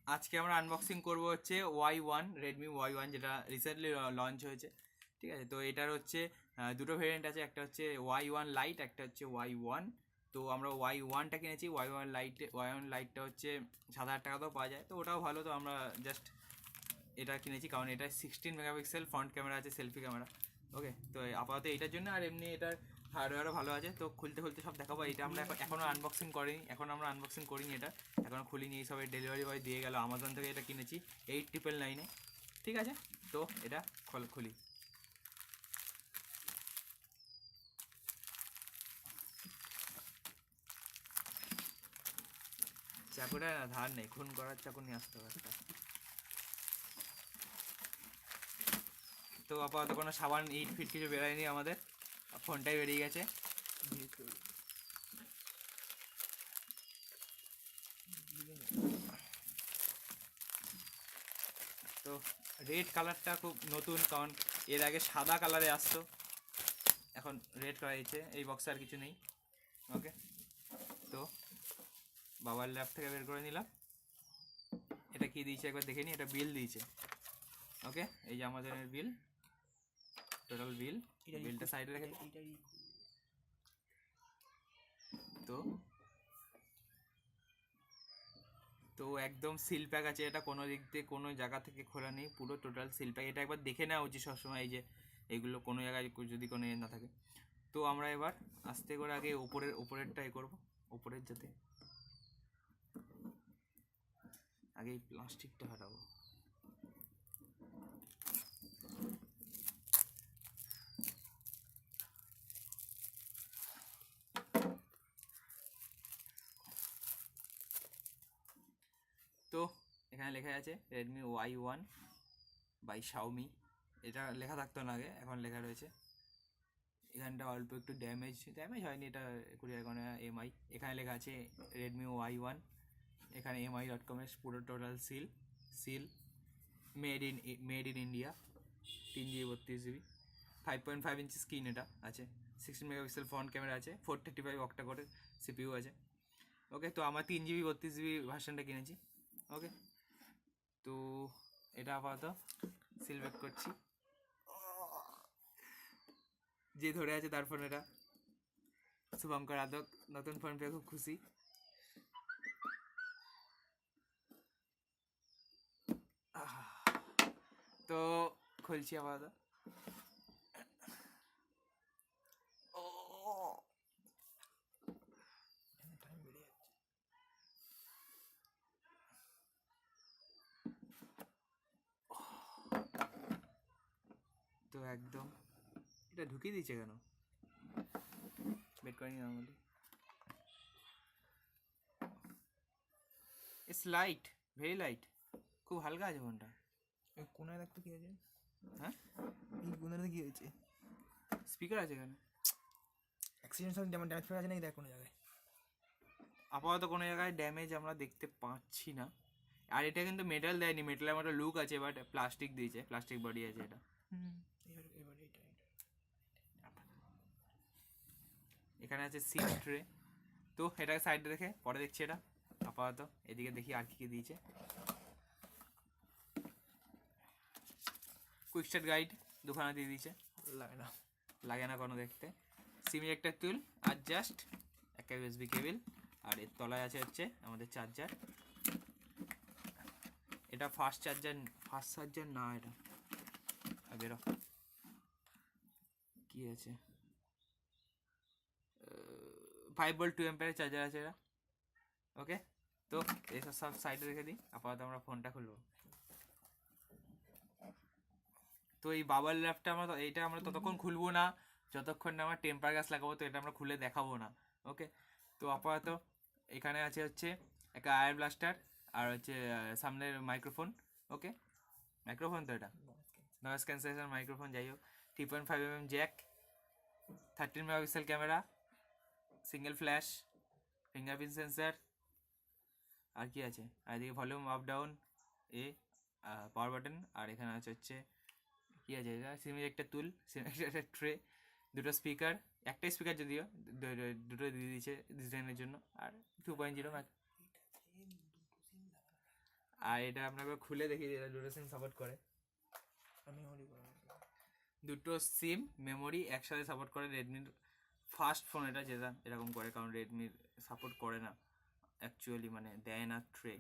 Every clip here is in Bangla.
আজকে আমরা আনবক্সিং করব হচ্ছে Y1 রেডমি Y1 যেটা রিসেন্টলি লঞ্চ হয়েছে। ঠিক আছে, তো এটার হচ্ছে দুটো ভেরিয়েন্ট আছে, একটা হচ্ছে Y1 লাইট, একটা হচ্ছে Y1। তো আমরা Y1টা কিনেছি। ওয়াই ওয়ান লাইটটা হচ্ছে 7,000 টাকাতেও পাওয়া যায়, তো ওটাও ভালো। তো আমরা জাস্ট এটা কিনেছি কারণ এটা 16 মেগাপিক্সেল ফ্রন্ট ক্যামেরা আছে, সেলফি ক্যামেরা। ওকে, তো আপাতত এইটার জন্য, আর এমনি এটার হার্ডওয়্যারও ভালো আছে। তো খুলতে খুলতে সব দেখাবো। এটা আমরা এখনও আনবক্সিং করিনি এটা, এখনও খুলিনি। এই সবাই ডেলিভারি বয় দিয়ে গেল, আমাজন থেকে এটা কিনেছি 8,999-এ। ঠিক আছে, তো এটা খুলি। চাকুটা না ধার নেই, খুন করার চাকু নিয়ে আসতে হবে একটা। তো আপাতত কোনো সাবান ইট ফিট কিছু বেরোয়নি আমাদের, ফোনটাই বেরিয়ে গেছে। তো রেড কালারটা খুব নতুন, কারণ এর আগে সাদা কালারে আসতো, এখন রেড কালার দিচ্ছে। এই বক্সে আর কিছু নেই। ওকে, তো বাবার ল্যাব থেকে বের করে নিলাম। এটা কি দিয়েছে একবার দেখে নিই। এটা বিল দিয়েছে। ওকে, এই যে আমাজনের বিল, টোটাল বিল। বিলটা সাইডে রেখে তো তো একদম সিল প্যাক আছে এটা, কোনো দিক দিয়ে কোনো জায়গা থেকে খোলা নেই, পুরো টোটাল সিল প্যাক। এটা একবার দেখে নেওয়া উচিত সবসময়, এই যে এইগুলো কোনো জায়গায় যদি কোনো না থাকে। তো আমরা এবার আস্তে করে আগে উপরেরটা করবো, উপরের যাতে আগে এই প্লাস্টিকটা হটাবো। তো এখানে লেখা আছে রেডমি Y1 বাই শাওমি। এটা লেখা থাকতো না আগে, এখন লেখা রয়েছে। এখানটা অল্প একটু ড্যামেজ হয়নি, এটা 20,000 এমআই। এখানে লেখা আছে রেডমি Y1। এখানে mi.com-এর পুরো total seal made in India. 3GB 32GB 5.5 inch screen এটা আছে, 16 মেগাপিক্সেল ফ্রন্ট ক্যামেরা আছে, 435 অক্টা করে সিপিইউ আছে। ওকে, তো আমার 3GB 32GB ভার্সনটা কিনেছি। ওকে, তো এটা আপাতত সিল ব্যাক করছি। যে ধরে আছে তার ফোন এটা, শুভঙ্কর আদক, নতুন ফোন পেয়ে খুব খুশি। তো খুলছি আপাতত। তো একদম এটা ঢুকিয়ে দিয়েছে কেন, বেট করিনি normally. It's light, very light, খুব হালকা আছে ফোনটা। কোনায় দেখতো কি আছে? হ্যাঁ, এই কোনাতে কি হয়েছে? স্পিকার আছে এখানে। অ্যাক্সিডেন্ট সব যেমন ড্যামেজ ফেলে আছে নাকি দেখ কোনো জায়গায়? আপাতত কোনো জায়গায় ড্যামেজ আমরা দেখতে পাচ্ছি না। আর এটা কিন্তু মেটাল দেয়নি, মেটালের মতো লুক আছে, বাট প্লাস্টিক দিয়েছে, প্লাস্টিক বডি আছে এটা। এবার এটা এখানে আছে সিম ট্রে। তো এটাকে সাইডে রেখে পরে দেখছি এটা। আপাতত এদিকে দেখি আর কি দিয়েছে। কুইক স্টার্ট গাইড দুখানা দিয়ে দিয়েছে, লাগে না কোনো দেখতে। সিমের একটা টুল আর জাস্ট একটা ইউএসবি কেবিল, আর এর তলায় আছে হচ্ছে আমাদের চার্জার। এটা ফাস্ট চার্জার না, এটা বেরো কি আছে, 5V 2A চার্জার আছে এটা। ওকে, তো এসব সব সাইডে রেখে দিই। আপাতত আমরা ফোনটা খুলবো। তো এই বাবার ল্যাপটা আমরা ততক্ষণ খুলবো না যতক্ষণ না আমরা টেম্পার গ্লাস লাগাবো, তো এটা আমরা খুলে দেখাবো না। ওকে, তো আপাতত এখানে আছে হচ্ছে একটা আয়ার ব্লাস্টার, আর হচ্ছে সামনের মাইক্রোফোন। ওকে, মাইক্রোফোন তো এটা নয়েজ ক্যান্সেলেশন মাইক্রোফোন, যাই হোক। 3.5mm jack, 13 megapixel camera, single flash, fingerprint sensor. আর কি আছে, আর এদিকে volume up down, power button. আর এখানে আছে হচ্ছে কি আছে, এটা সিমের একটা টুল, সিমের একটা ট্রে, দুটো স্পিকার, একটাই স্পিকার যদিও, দুটো দিয়ে দিয়েছে ডিজাইনের জন্য। আর 2.0 আর এটা আপনাকে খুলে দেখিয়ে দিই, দুটো সিম সাপোর্ট করে। আমি মেমোরি করে দুটো সিম মেমোরি একসাথে সাপোর্ট করে। রেডমির ফার্স্ট ফোন এটা যেটা এরকম করে, কারণ রেডমির সাপোর্ট করে না অ্যাকচুয়ালি, মানে দেয় না ট্রে।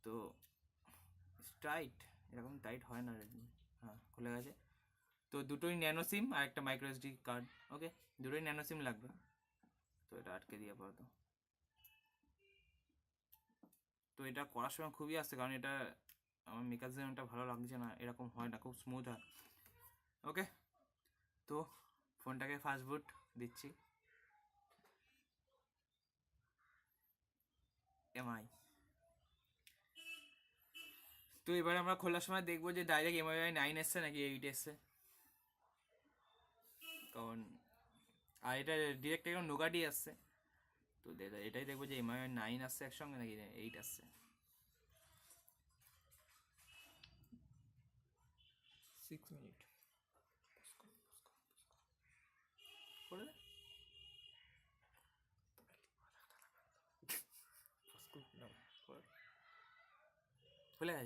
তো টাইট, এরকম টাইট হয় না রেডমি। হ্যাঁ খুলে গেছে। তো দুটোই ন্যানো সিম আর একটা মাইক্রো এসডি কার্ড। ওকে, দুটোই ন্যানো সিম লাগবে। তো এটা আটকে দিয়ে আপাতত। তো এটা করার সময় খুবই আসছে, কারণ এটা আমার মেকানিজমটা ভালো লাগছে না, এরকম হয় না, খুব স্মুথ হয়। ওকে, তো ফোনটাকে ফাস্ট বুট দিচ্ছি। এমআই। তো এবারে আমরা খোলার সময় দেখবো যে ডাইরেক্ট এমআই 9 এসছে নাকি 8 এসছে, কারণ আর এটা ডিরেক্ট একদম নোগাটি আসছে। তো এটাই দেখবো যে এমআই 9 আসছে একসঙ্গে নাকি 8 আসছে। 6 মিনিট করে দে। খুলে গেছে,